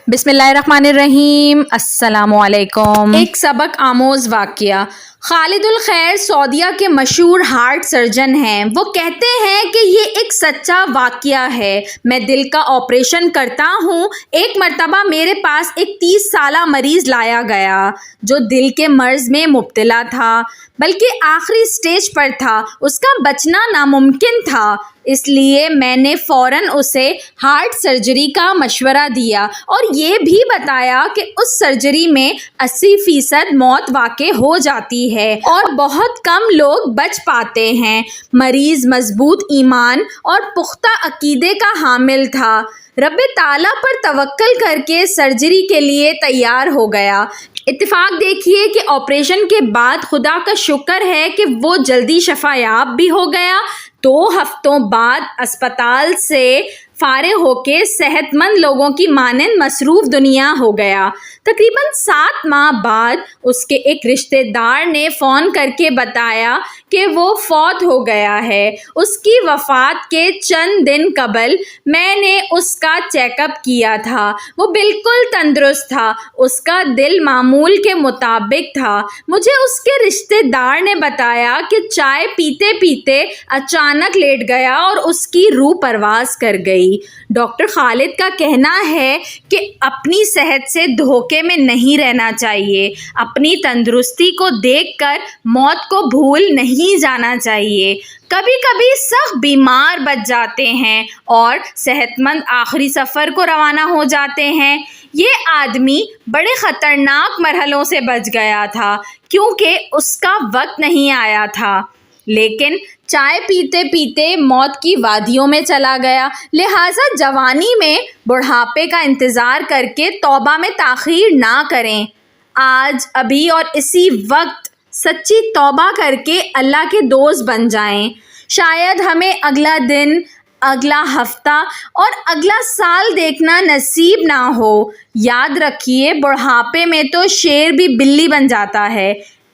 बिस्मिल्लाहिर्रहमानिर्रहीम, अस्सलाम वालेकुम। एक सबक आमोज़ वाक़या। खालिदुल खैर सऊदीया के मशहूर हार्ट सर्जन हैं। वो कहते हैं कि ये एक सच्चा वाक़या है। मैं दिल का ऑपरेशन करता हूँ। एक मर्तबा मेरे पास एक 30 साला मरीज़ लाया गया जो दिल के मर्ज़ में मुब्तला था, बल्कि आखिरी स्टेज पर था। उसका बचना नामुमकिन था, इसलिए मैंने फ़ौरन उसे हार्ट सर्जरी का मशवरा दिया और ये भी बताया कि उस सर्जरी में 80% मौत वाक़ई हो जाती है और बहुत कम लोग बच पाते हैं। मरीज़ मजबूत ईमान और पुख्ता अकीदे का हामिल था। रब्बे ताला पर तवक्कल करके सर्जरी के लिए तैयार हो गया। इत्तेफाक देखिए कि ऑपरेशन के बाद खुदा का शुक्र है कि वो जल्दी शफायाब भी हो गया। 2 हफ्तों बाद अस्पताल से फारिग होकर सेहतमंद लोगों की मानंद मसरूफ़ दुनिया हो गया। तकरीबन 7 माह बाद उसके एक रिश्तेदार ने फ़ोन करके बताया कि वो फौत हो गया है। उसकी वफ़ात के चंद दिन कबल मैंने उसका चेकअप किया था। वो बिल्कुल तंदुरुस्त था। उसका दिल मामूल के मुताबिक था। मुझे उसके रिश्तेदार ने बताया कि चाय पीते पीते अचानक लेट गया और उसकी रूह परवाज़ कर गई। डॉक्टर खालिद का कहना है कि अपनी सेहत से धोखे में नहीं रहना चाहिए। अपनी तंदुरुस्ती को देखकर मौत को भूल नहीं जाना चाहिए। कभी कभी सख्त बीमार बच जाते हैं और सेहतमंद आखिरी सफ़र को रवाना हो जाते हैं। ये आदमी बड़े ख़तरनाक मरहलों से बच गया था क्योंकि उसका वक्त नहीं आया था, लेकिन चाय पीते पीते मौत की वादियों में चला गया। लिहाजा जवानी में बुढ़ापे का इंतज़ार करके तौबा में ताख़ीर ना करें। आज अभी और इसी वक्त सच्ची तौबा करके अल्लाह के दोस्त बन जाएं। शायद हमें अगला दिन, अगला हफ्ता और अगला साल देखना नसीब ना हो। याद रखिए, बुढ़ापे में तो शेर भी बिल्ली बन जाता है।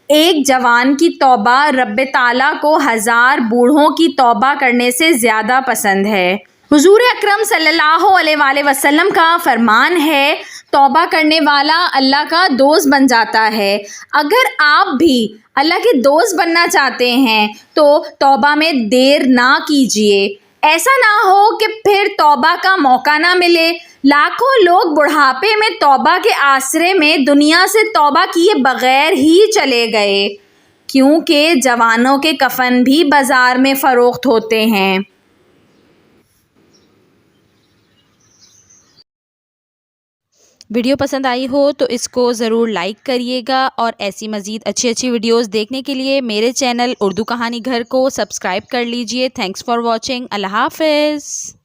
एक जवान की तौबा रब्बे ताला को 1000 बूढ़ों की तौबा करने से ज़्यादा पसंद है। हुजूर अकरम सल्लल्लाहु अलैहि वसल्लम का फरमान है, तौबा करने वाला अल्लाह का दोस्त बन जाता है। अगर आप भी अल्लाह के दोस्त बनना चाहते हैं तो तौबा में देर ना कीजिए। ऐसा ना हो कि फिर तौबा का मौका ना मिले। लाखों लोग बुढ़ापे में तौबा के आसरे में दुनिया से तौबा किए बगैर ही चले गए, क्योंकि जवानों के कफन भी बाज़ार में फ़रोख्त होते हैं। वीडियो पसंद आई हो तो इसको ज़रूर लाइक करिएगा और ऐसी मज़ीद अच्छी वीडियोस देखने के लिए मेरे चैनल उर्दू कहानी घर को सब्सक्राइब कर लीजिए। Thanks for watching. अल्लाह हाफ़िज़।